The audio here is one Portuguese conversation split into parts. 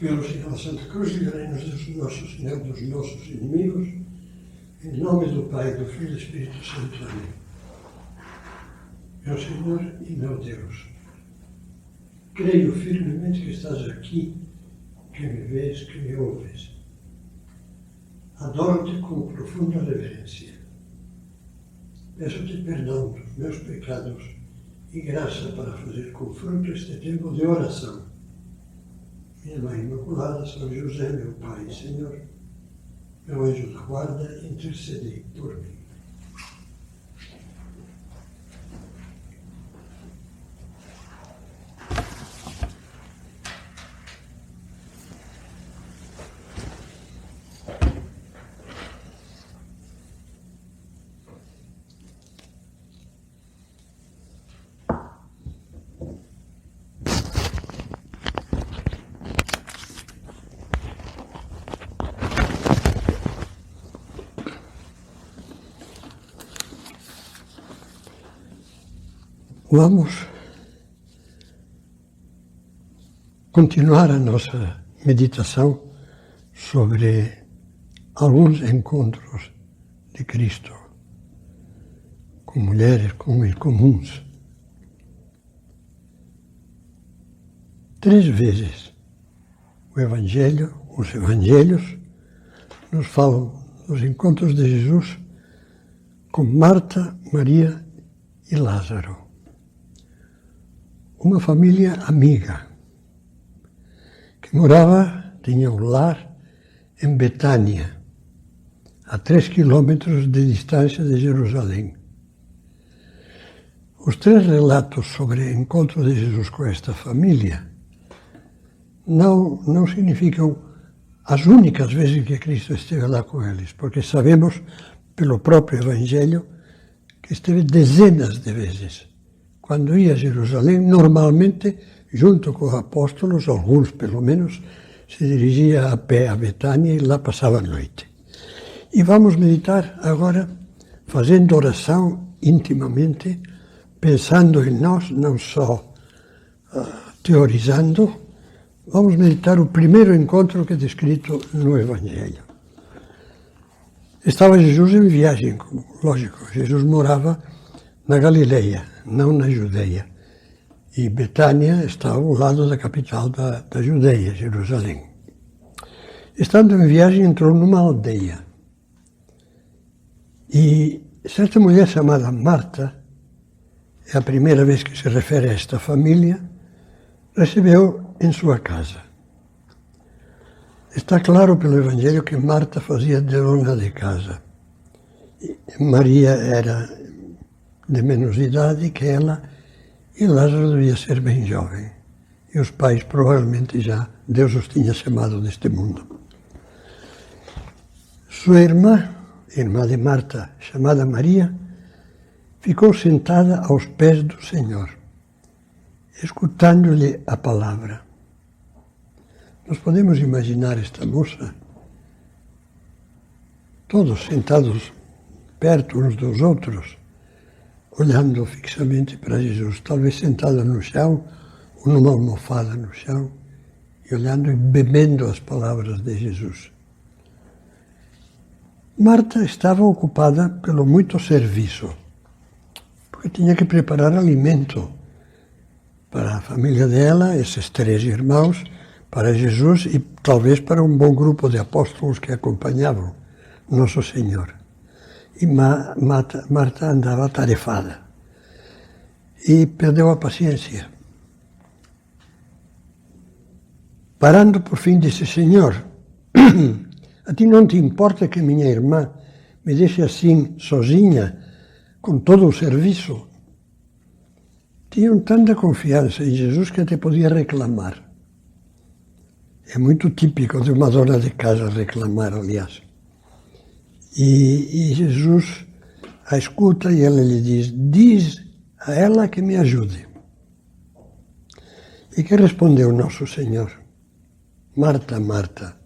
Pelo sinal da Santa Cruz, livrai-nos de Nosso Senhor dos nossos inimigos, em nome do Pai, do Filho e do Espírito Santo. Amém. Meu Senhor e meu Deus, creio firmemente que estás aqui, que me vês, que me ouves. Adoro-te com profunda reverência. Peço-te perdão dos meus pecados e graça para fazer com fruto este tempo de oração. Minha Mãe Imaculada, São José, meu Pai e Senhor, meu anjo da guarda, intercedei por mim. Vamos continuar a nossa meditação sobre alguns encontros de Cristo com mulheres comuns. 3 vezes os evangelhos nos falam dos encontros de Jesus com Marta, Maria e Lázaro. Uma família amiga, que tinha um lar em Betânia, a 3 quilômetros de distância de Jerusalém. Os 3 relatos sobre o encontro de Jesus com esta família não significam as únicas vezes que Cristo esteve lá com eles, porque sabemos, pelo próprio Evangelho, que esteve dezenas de vezes. Quando ia a Jerusalém, normalmente, junto com os apóstolos, alguns pelo menos, se dirigia a pé a Betânia e lá passava a noite. E vamos meditar agora, fazendo oração intimamente, pensando em nós, não só teorizando. Vamos meditar o primeiro encontro que é descrito no Evangelho. Estava Jesus em viagem, lógico, Jesus morava na Galileia, não na Judeia. E Betânia está ao lado da capital da Judeia, Jerusalém. Estando em viagem, entrou numa aldeia. E certa mulher chamada Marta, é a primeira vez que se refere a esta família, recebeu em sua casa. Está claro pelo Evangelho que Marta fazia de dona de casa. E Maria era de menos idade que ela, e Lázaro devia ser bem jovem. E os pais provavelmente Deus os tinha chamado deste mundo. Sua irmã de Marta, chamada Maria, ficou sentada aos pés do Senhor, escutando-lhe a palavra. Nós podemos imaginar esta moça, todos sentados perto uns dos outros, olhando fixamente para Jesus, talvez sentada no chão, ou numa almofada no chão, e olhando e bebendo as palavras de Jesus. Marta estava ocupada pelo muito serviço, porque tinha que preparar alimento para a família dela, esses 3 irmãos, para Jesus e talvez para um bom grupo de apóstolos que acompanhavam Nosso Senhor. E Marta andava atarefada e perdeu a paciência. Parando por fim, disse: Senhor, a ti não te importa que minha irmã me deixe assim sozinha, com todo o serviço? Tinham tanta confiança em Jesus que até podia reclamar. É muito típico de uma dona de casa reclamar, aliás. E Jesus a escuta e ela lhe diz a ela que me ajude. E que respondeu Nosso Senhor? Marta, Marta,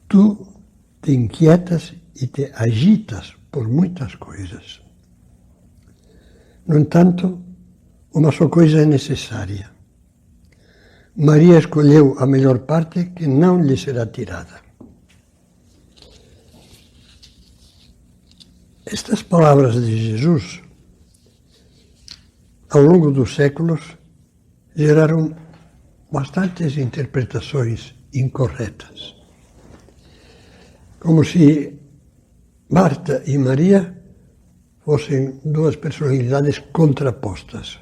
tu te inquietas e te agitas por muitas coisas. No entanto, uma só coisa é necessária. Maria escolheu a melhor parte que não lhe será tirada. Estas palavras de Jesus, ao longo dos séculos, geraram bastantes interpretações incorretas. Como se Marta e Maria fossem duas personalidades contrapostas.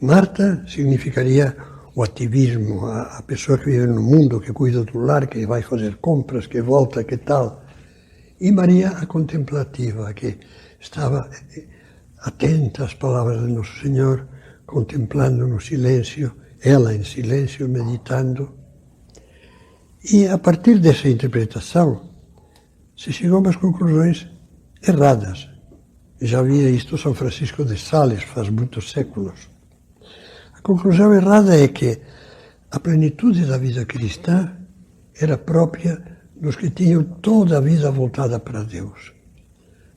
Marta significaria o ativismo, a pessoa que vive no mundo, que cuida do lar, que vai fazer compras, que volta, que tal. E Maria, a contemplativa, que estava atenta às palavras do Nosso Senhor, contemplando no silêncio, ela em silêncio, meditando. E a partir dessa interpretação, se chegou a umas conclusões erradas. Já havia isto São Francisco de Sales, faz muitos séculos. A conclusão errada é que a plenitude da vida cristã era própria dos que tinham toda a vida voltada para Deus,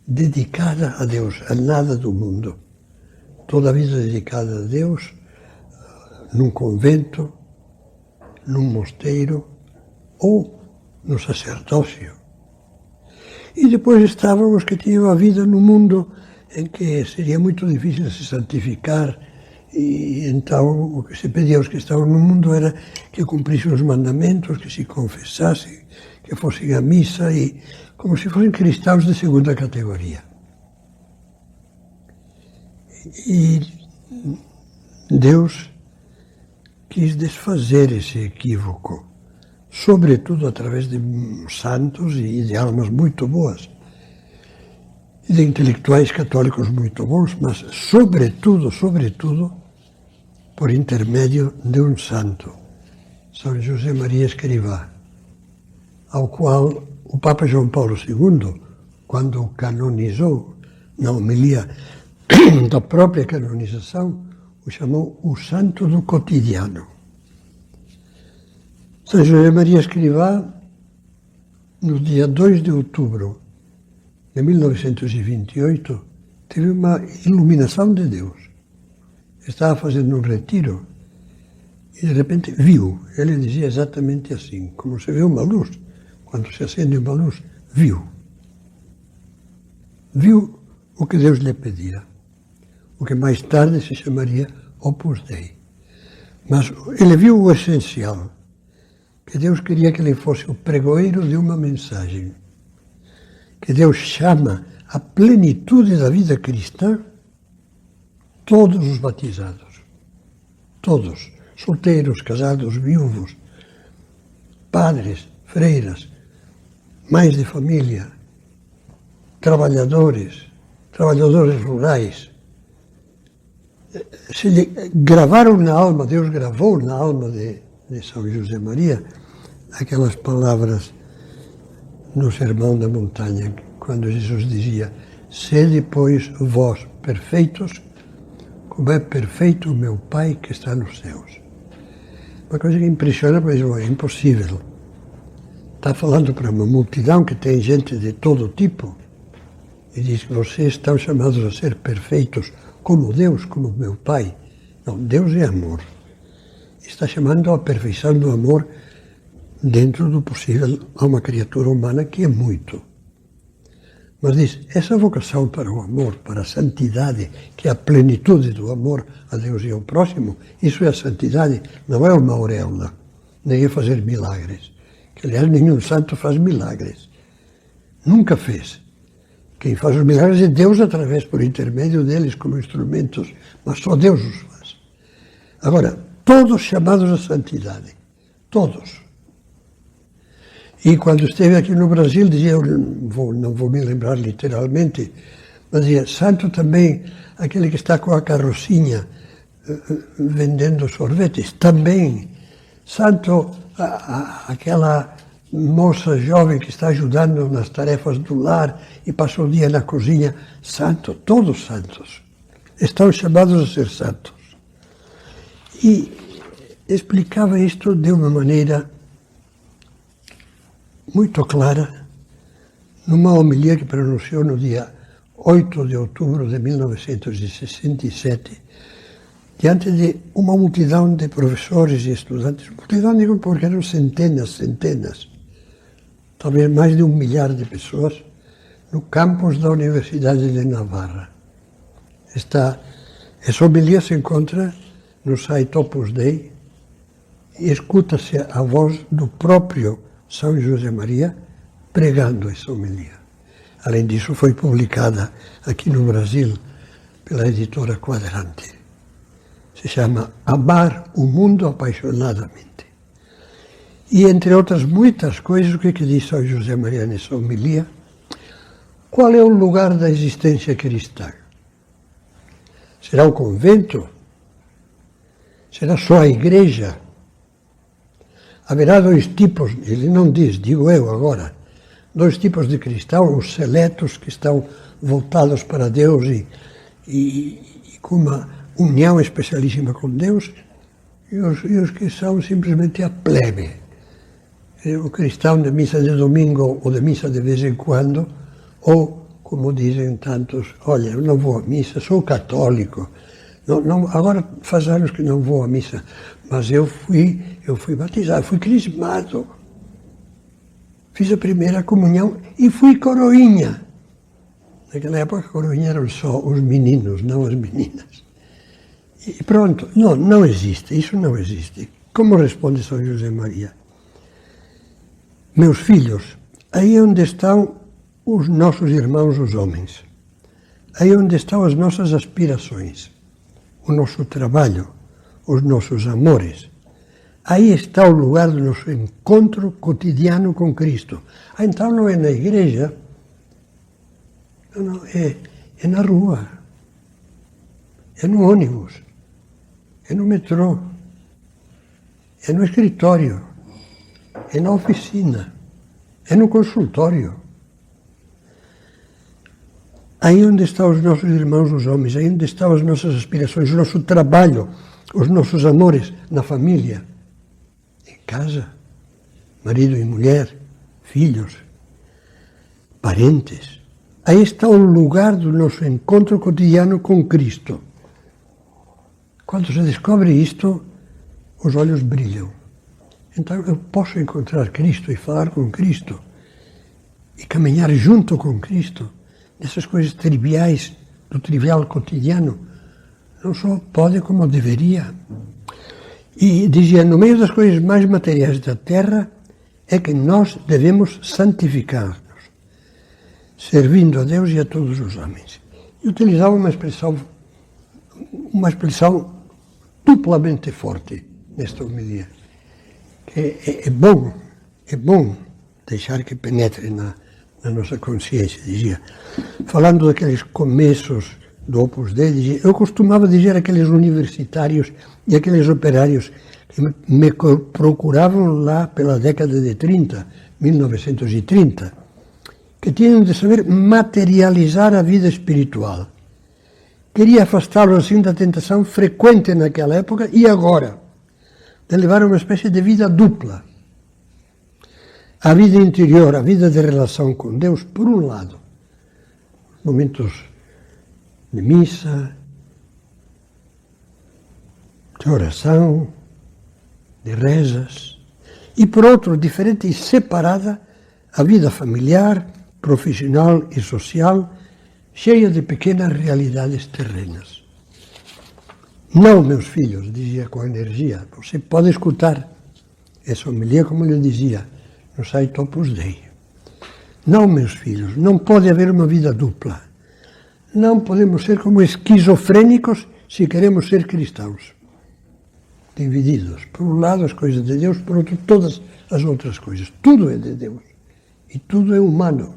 dedicada a Deus, a nada do mundo. Toda a vida dedicada a Deus, num convento, num mosteiro ou no sacerdócio. E depois estavam os que tinham a vida no mundo em que seria muito difícil se santificar, e então o que se pedia aos que estavam no mundo era que cumprissem os mandamentos, que se confessassem, que fossem à missa, e como se fossem cristãos de segunda categoria. E Deus quis desfazer esse equívoco, sobretudo através de santos e de almas muito boas, e de intelectuais católicos muito bons, mas sobretudo, por intermédio de um santo, São José Maria Escrivá, ao qual o Papa João Paulo II, quando o canonizou, na homilia da própria canonização, o chamou o santo do cotidiano. São José Maria Escrivá, no dia 2 de outubro de 1928, teve uma iluminação de Deus. Estava fazendo um retiro e de repente viu. Ele dizia exatamente assim, como se vê uma luz, quando se acende uma luz, viu. Viu o que Deus lhe pedia, o que mais tarde se chamaria Opus Dei. Mas ele viu o essencial, que Deus queria que ele fosse o pregoeiro de uma mensagem, que Deus chama à plenitude da vida cristã todos os batizados, todos, solteiros, casados, viúvos, padres, freiras, mães de família, trabalhadores rurais. Se lhe gravaram na alma, Deus gravou na alma de São José Maria aquelas palavras no Sermão da Montanha, quando Jesus dizia: sede, pois, vós perfeitos, como é perfeito o meu Pai que está nos céus. Uma coisa que impressiona, mas é impossível. Está falando para uma multidão que tem gente de todo tipo e diz que vocês estão chamados a ser perfeitos como Deus, como meu Pai. Não, Deus é amor. Está chamando à perfeição do amor dentro do possível a uma criatura humana que é muito. Mas diz, essa vocação para o amor, para a santidade, que é a plenitude do amor a Deus e ao próximo, isso é a santidade, não é uma auréola, nem é fazer milagres. Que, aliás, nenhum santo faz milagres. Nunca fez. Quem faz os milagres é Deus através, por intermédio deles, como instrumentos, mas só Deus os faz. Agora, todos chamados à santidade. Todos. E quando esteve aqui no Brasil, dizia, não vou me lembrar literalmente, mas dizia, santo também aquele que está com a carrocinha vendendo sorvetes, também. Santo aquela moça jovem que está ajudando nas tarefas do lar e passa o dia na cozinha. Santo, todos santos. Estão chamados a ser santos. E explicava isto de uma maneira muito clara, numa homilia que pronunciou no dia 8 de outubro de 1967, diante de uma multidão de professores e estudantes, multidão digo porque eram centenas, talvez mais de 1 milhar de pessoas, no campus da Universidade de Navarra. Essa homilia se encontra no site Opus Dei e escuta-se a voz do próprio São José Maria pregando essa homilia. Além disso, foi publicada aqui no Brasil pela editora Quadrante. Se chama Amar o Mundo Apaixonadamente. E, entre outras muitas coisas, o que diz São José Maria nessa homilia? Qual é o lugar da existência cristã? Será o convento? Será só a igreja? Haverá 2 tipos, ele não diz, digo eu agora, 2 tipos de cristãos, os seletos que estão voltados para Deus e com uma união especialíssima com Deus, e os que são simplesmente a plebe. O cristão de missa de domingo ou de missa de vez em quando, ou, como dizem tantos, olha, eu não vou à missa, sou católico. Não, agora faz anos que não vou à missa, mas eu fui batizado, fui crismado. Fiz a primeira comunhão e fui coroinha. Naquela época, coroinha eram só os meninos, não as meninas. E pronto, não existe, isso não existe. Como responde São José Maria? Meus filhos, aí onde estão os nossos irmãos, os homens, aí onde estão as nossas aspirações, o nosso trabalho, os nossos amores, aí está o lugar do nosso encontro cotidiano com Cristo. Então não é na igreja, não, é na rua, é no ônibus, é no metrô, é no escritório, é na oficina, é no consultório. Aí onde estão os nossos irmãos, os homens, aí onde estão as nossas aspirações, o nosso trabalho, os nossos amores na família, em casa, marido e mulher, filhos, parentes. Aí está o lugar do nosso encontro cotidiano com Cristo. Quando se descobre isto, os olhos brilham. Então eu posso encontrar Cristo e falar com Cristo e caminhar junto com Cristo nessas coisas triviais, do trivial cotidiano. Não só pode como deveria. E dizia, no meio das coisas mais materiais da terra, é que nós devemos santificar-nos, servindo a Deus e a todos os homens. E utilizava uma expressão duplamente forte nesta homilia. É bom deixar que penetre na nossa consciência, dizia. Falando daqueles começos do Opus Dei, dizia, eu costumava dizer àqueles universitários e aqueles operários que me procuravam lá pela década de 30, 1930, que tinham de saber materializar a vida espiritual. Queria afastá-los assim da tentação frequente naquela época e agora, de levar uma espécie de vida dupla. A vida interior, a vida de relação com Deus, por um lado, momentos de missa, de oração, de rezas, e por outro, diferente e separada, a vida familiar, profissional e social, cheia de pequenas realidades terrenas. Não, meus filhos, dizia com energia, você pode escutar essa homilia, como eu dizia, no site Opus Dei. Não, meus filhos, não pode haver uma vida dupla. Não podemos ser como esquizofrênicos se queremos ser cristãos. Divididos. Por um lado as coisas de Deus, por outro todas as outras coisas. Tudo é de Deus. E tudo é humano.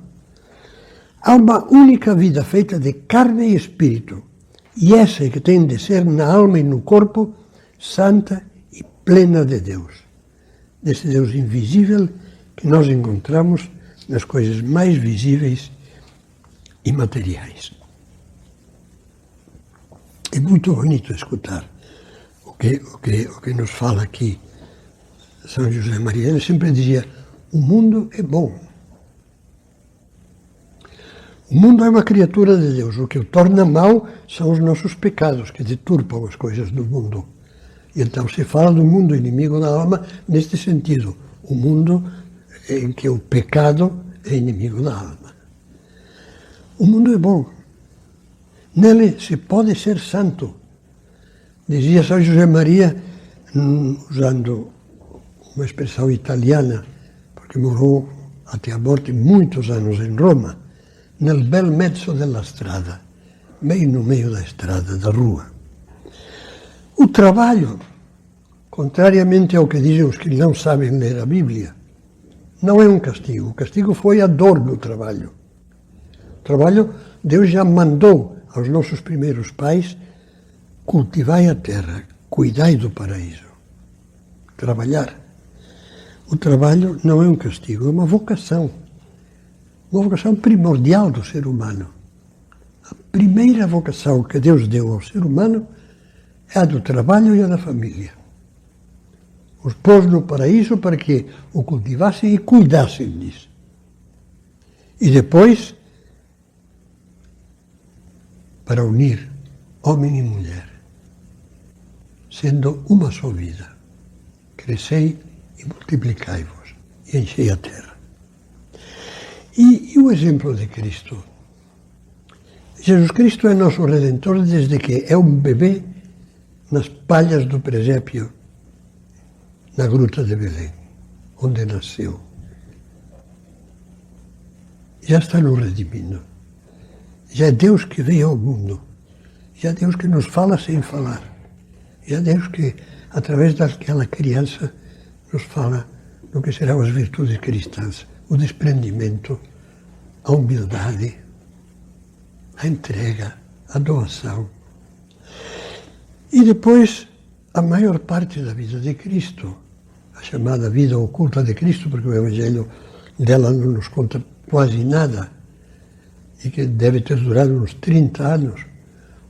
Há uma única vida feita de carne e espírito. E essa é que tem de ser na alma e no corpo, santa e plena de Deus. Desse Deus invisível que nós encontramos nas coisas mais visíveis e materiais. É muito bonito escutar o que nos fala aqui São José Maria. Ele sempre dizia, o mundo é bom. O mundo é uma criatura de Deus. O que o torna mau são os nossos pecados, que deturpam as coisas do mundo. E então se fala do mundo inimigo da alma neste sentido. O mundo em que o pecado é inimigo da alma. O mundo é bom. Nele se pode ser santo. Dizia São José Maria, usando uma expressão italiana, porque morou até a morte muitos anos em Roma, nel bel mezzo della strada, bem no meio da estrada, da rua. O trabalho, contrariamente ao que dizem os que não sabem ler a Bíblia, não é um castigo. O castigo foi a dor do trabalho. O trabalho, Deus já mandou aos nossos primeiros pais: cultivai a terra, cuidai do paraíso. Trabalhar. O trabalho não é um castigo, é uma vocação. Uma vocação primordial do ser humano. A primeira vocação que Deus deu ao ser humano é a do trabalho e a da família. Os pôs no paraíso para que o cultivassem e cuidassem disso. E depois, para unir homem e mulher, sendo uma só vida. Crescei e multiplicai-vos, e enchei a terra. E o exemplo de Cristo? Jesus Cristo é nosso Redentor desde que é um bebê nas palhas do presépio, na gruta de Belém, onde nasceu. Já está nos redimindo. Já é Deus que veio ao mundo. Já é Deus que nos fala sem falar. Já é Deus que, através daquela criança, nos fala do que serão as virtudes cristãs. O desprendimento, a humildade, a entrega, a doação. E depois, a maior parte da vida de Cristo, a chamada vida oculta de Cristo, porque o Evangelho dela não nos conta quase nada, e que deve ter durado uns 30 anos,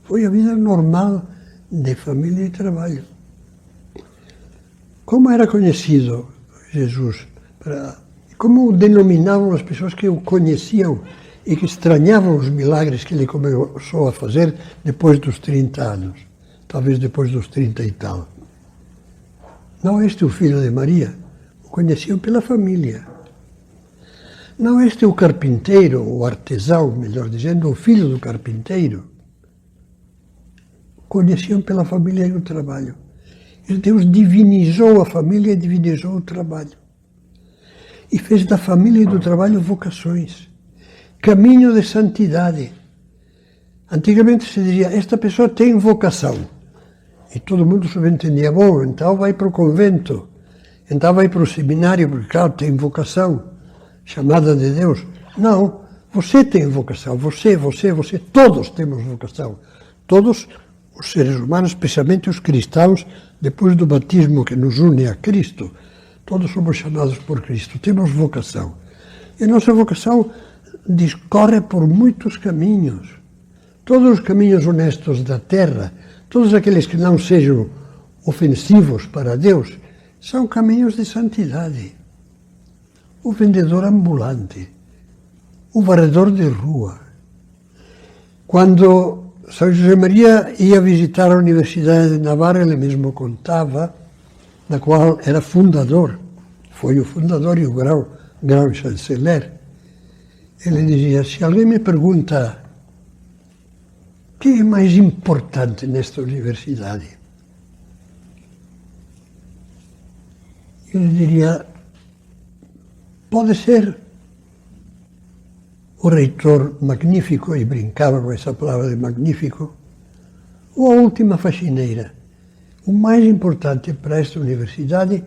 foi a vida normal de família e trabalho. Como era conhecido Jesus? Como o denominavam as pessoas que o conheciam e que estranhavam os milagres que ele começou a fazer depois dos 30 anos, talvez depois dos 30 e tal? Não este o filho de Maria, o conheciam pela família. Não este o carpinteiro, o artesão, melhor dizendo, o filho do carpinteiro. Conheciam pela família e o trabalho. E Deus divinizou a família e divinizou o trabalho. E fez da família e do trabalho vocações. Caminho de santidade. Antigamente se dizia, esta pessoa tem vocação. E todo mundo subentendia, bom, então vai para o convento, então vai para o seminário, porque claro, tem vocação, chamada de Deus. Não, você tem vocação, você, todos temos vocação. Todos os seres humanos, especialmente os cristãos, depois do batismo que nos une a Cristo, todos somos chamados por Cristo, temos vocação. E a nossa vocação discorre por muitos caminhos. Todos os caminhos honestos da terra, todos aqueles que não sejam ofensivos para Deus, são caminhos de santidade. O vendedor ambulante, o varredor de rua. Quando São José Maria ia visitar a Universidade de Navarra, ele mesmo contava, da qual era fundador, foi o fundador e o grau chanceler. Ele dizia, se alguém me pergunta o que é mais importante nesta universidade, eu diria, pode ser o reitor magnífico, e brincava com essa palavra de magnífico, ou a última faxineira. O mais importante para esta universidade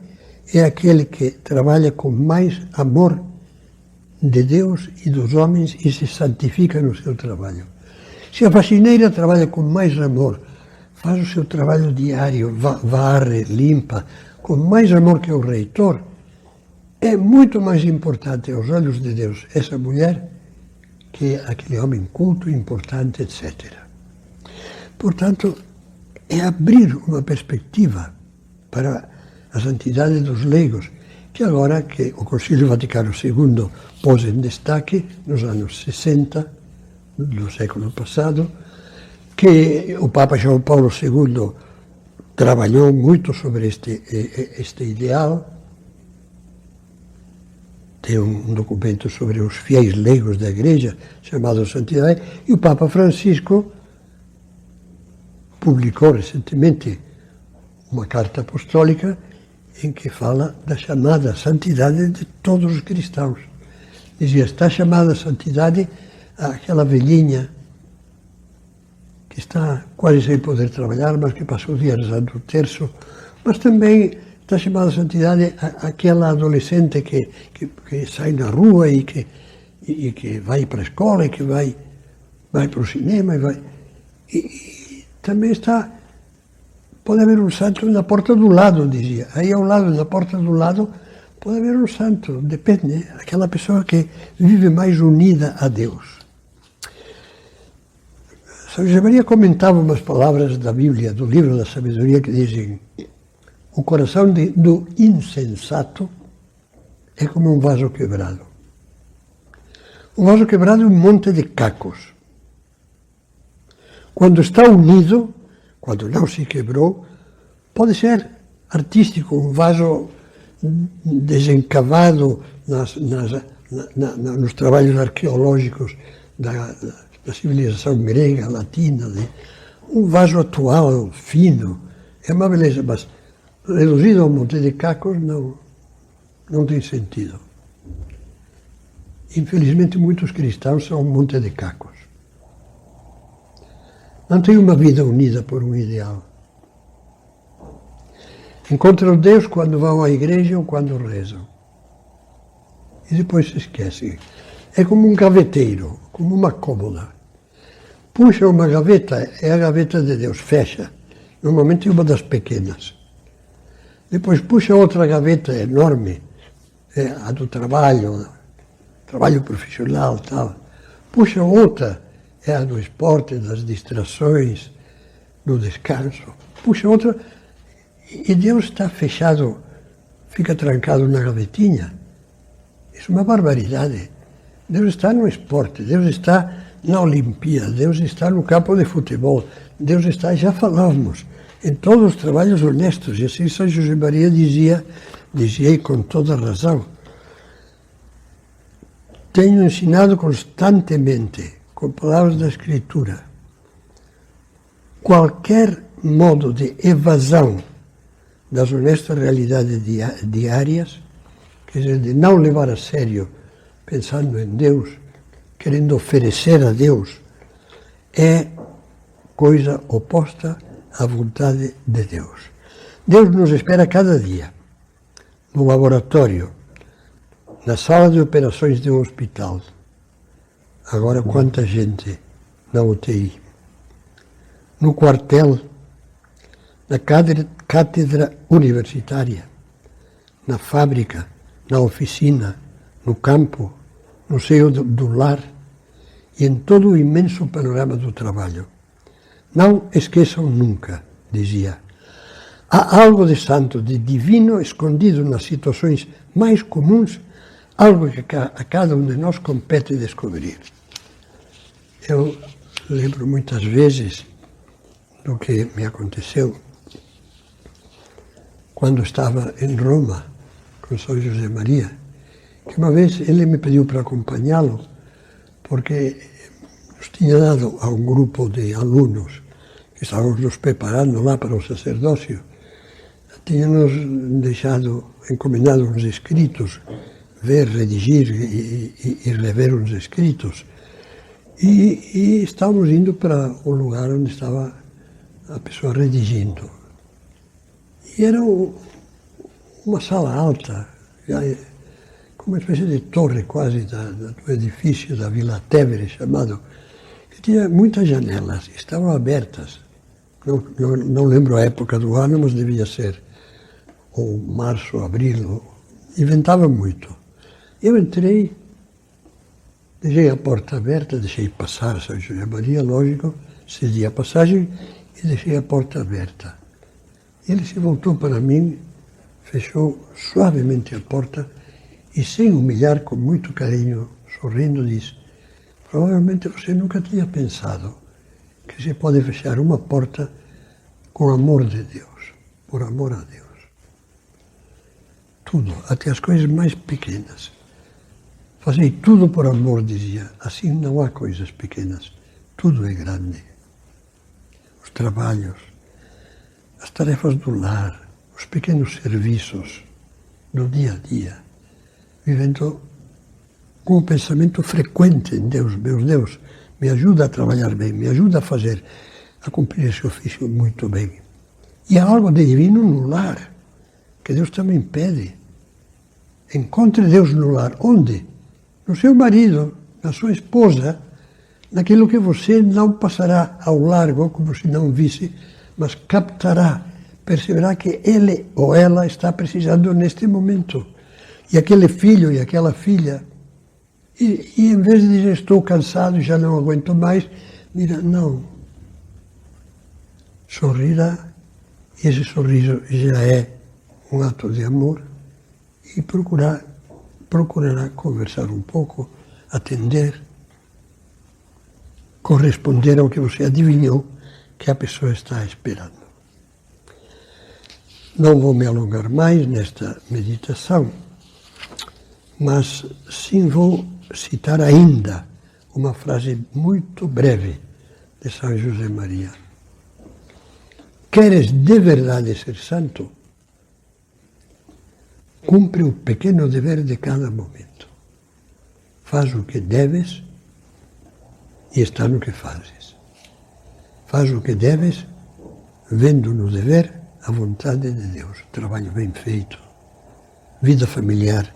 é aquele que trabalha com mais amor de Deus e dos homens e se santifica no seu trabalho. Se a faxineira trabalha com mais amor, faz o seu trabalho diário, varre, limpa, com mais amor que o reitor, é muito mais importante aos olhos de Deus essa mulher que aquele homem culto, importante, etc. Portanto, é abrir uma perspectiva para a santidade dos leigos, que agora que o Concílio Vaticano II pôs em destaque, nos anos 60, do século passado, que o Papa João Paulo II trabalhou muito sobre este ideal. Tem um documento sobre os fiéis leigos da Igreja, chamado Santidade, e o Papa Francisco publicou recentemente uma carta apostólica em que fala da chamada santidade de todos os cristãos. Dizia, está chamada santidade àquela velhinha que está quase sem poder trabalhar, mas que passou o dia rezando o terço, mas também está chamada santidade àquela adolescente que sai na rua e que vai para a escola, e que vai para o cinema, e também está. Pode haver um santo na porta do lado, dizia. Aí ao lado, na porta do lado, pode haver um santo, depende, aquela pessoa que vive mais unida a Deus. São José Maria comentava umas palavras da Bíblia, do livro da sabedoria, que dizem: o coração do insensato é como um vaso quebrado. Um vaso quebrado é um monte de cacos. Quando está unido, quando não se quebrou, pode ser artístico, um vaso desencavado nos trabalhos arqueológicos da civilização grega, latina, um vaso atual, fino, é uma beleza, mas reduzido a um monte de cacos não tem sentido. Infelizmente, muitos cristãos são um monte de cacos. Não têm uma vida unida por um ideal. Encontram Deus quando vão à igreja ou quando rezam. E depois se esquecem. É como um gaveteiro, como uma cômoda. Puxa uma gaveta, é a gaveta de Deus, fecha. Normalmente uma das pequenas. Depois puxa outra gaveta enorme, é a do trabalho profissional, tal. Puxa outra, é a do esporte, das distrações, do descanso. Puxa outra, e Deus está fechado, fica trancado na gavetinha. Isso é uma barbaridade. Deus está no esporte, Deus está na Olimpíada, Deus está no campo de futebol, Deus está, já falávamos, em todos os trabalhos honestos. E assim São José Maria dizia e com toda razão: tenho ensinado constantemente, com palavras da Escritura, qualquer modo de evasão das honestas realidades diárias, quer dizer, de não levar a sério, pensando em Deus, querendo oferecer a Deus, é coisa oposta à vontade de Deus. Deus nos espera cada dia, no laboratório, na sala de operações de um hospital. Agora, quanta gente na UTI. No quartel, na cátedra universitária, na fábrica, na oficina, no campo, no seio do lar e em todo o imenso panorama do trabalho. Não esqueçam nunca, dizia, há algo de santo, de divino escondido nas situações mais comuns, algo que a cada um de nós compete descobrir. Eu lembro muitas vezes do que me aconteceu quando estava em Roma com São José Maria, que uma vez ele me pediu para acompanhá-lo, porque nos tinha dado a um grupo de alunos que estávamos nos preparando lá para o sacerdócio, tinha-nos deixado, encomendado uns escritos, ver, redigir e rever uns escritos. E estávamos indo para o lugar onde estava a pessoa redigindo. E era uma sala alta, como uma espécie de torre quase do edifício da Vila Tevere, chamado, que tinha muitas janelas, estavam abertas. Não lembro a época do ano, mas devia ser ou março, abril, inventava muito. Eu entrei, deixei a porta aberta, deixei passar São José Maria, lógico, cedi a passagem e deixei a porta aberta. Ele se voltou para mim, fechou suavemente a porta e, sem humilhar, com muito carinho, sorrindo, disse: Provavelmente você nunca tinha pensado que se pode fechar uma porta com amor de Deus, por amor a Deus. Tudo, até as coisas mais pequenas. Fazei tudo por amor, dizia. Assim não há coisas pequenas, tudo é grande. Os trabalhos, as tarefas do lar, os pequenos serviços do dia a dia, vivendo com um pensamento frequente em Deus. Meu Deus, me ajuda a trabalhar bem, me ajuda a cumprir esse ofício muito bem. E há algo de divino no lar, que Deus também pede. Encontre Deus no lar. Onde? No seu marido, na sua esposa, naquilo que você não passará ao largo, como se não visse, mas captará, perceberá que ele ou ela está precisando neste momento. E aquele filho e aquela filha, e em vez de dizer estou cansado, já não aguento mais, mira, não. Sorrirá, e esse sorriso já é um ato de amor, e procurará conversar um pouco, atender, corresponder ao que você adivinhou que a pessoa está esperando. Não vou me alongar mais nesta meditação, mas sim vou citar ainda uma frase muito breve de São José Maria. Queres de verdade ser santo? Cumpre o pequeno dever de cada momento. Faz o que deves e está no que fazes. Faz o que deves, vendo no dever a vontade de Deus. Trabalho bem feito, vida familiar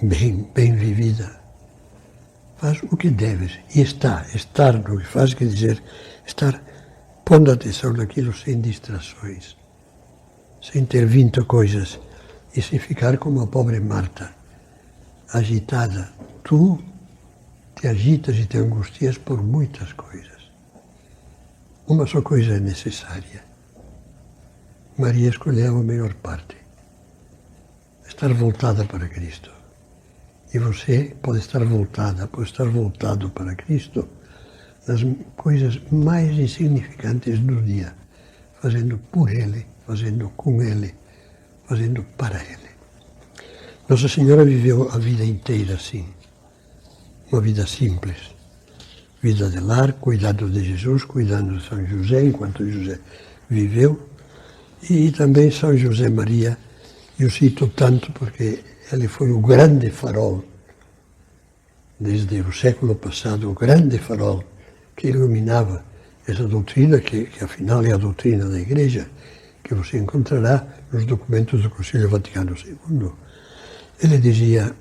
bem vivida. Faz o que deves e estar no que faz, quer dizer, estar pondo atenção naquilo sem distrações, sem ter 20 coisas e sem ficar como a pobre Marta, agitada. Tu te agitas e te angustias por muitas coisas. Uma só coisa é necessária. Maria escolheu a melhor parte. Estar voltada para Cristo. E você pode estar voltado para Cristo nas coisas mais insignificantes do dia, fazendo por Ele, fazendo com Ele, fazendo para Ele. Nossa Senhora viveu a vida inteira assim, uma vida simples, vida de lar, cuidado de Jesus, cuidando de São José, enquanto José viveu, e também São José Maria. Eu cito tanto porque ele foi o grande farol, desde o século passado, o grande farol que iluminava essa doutrina, que afinal é a doutrina da Igreja, que você encontrará nos documentos do Concílio Vaticano II. Ele dizia,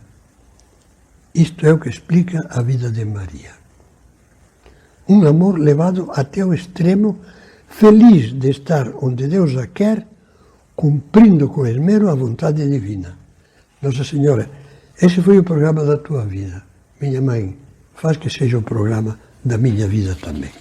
isto é o que explica a vida de Maria. Um amor levado até o extremo, feliz de estar onde Deus a quer, cumprindo com esmero a vontade divina. Nossa Senhora, esse foi o programa da tua vida. Minha mãe, faz que seja o programa da minha vida também.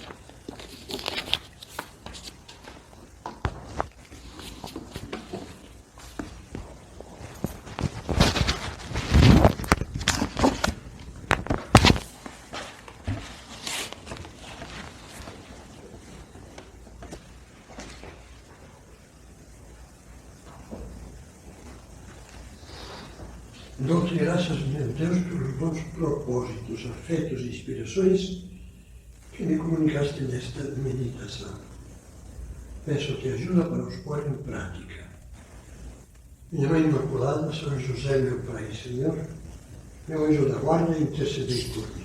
Dou-te graças, meu Deus, pelos bons propósitos, afetos e inspirações que me comunicaste nesta meditação. Peço-te ajuda para os pôr em prática. Minha Mãe Imaculada, São José, meu Pai e Senhor, meu anjo da guarda, intercedei por mim.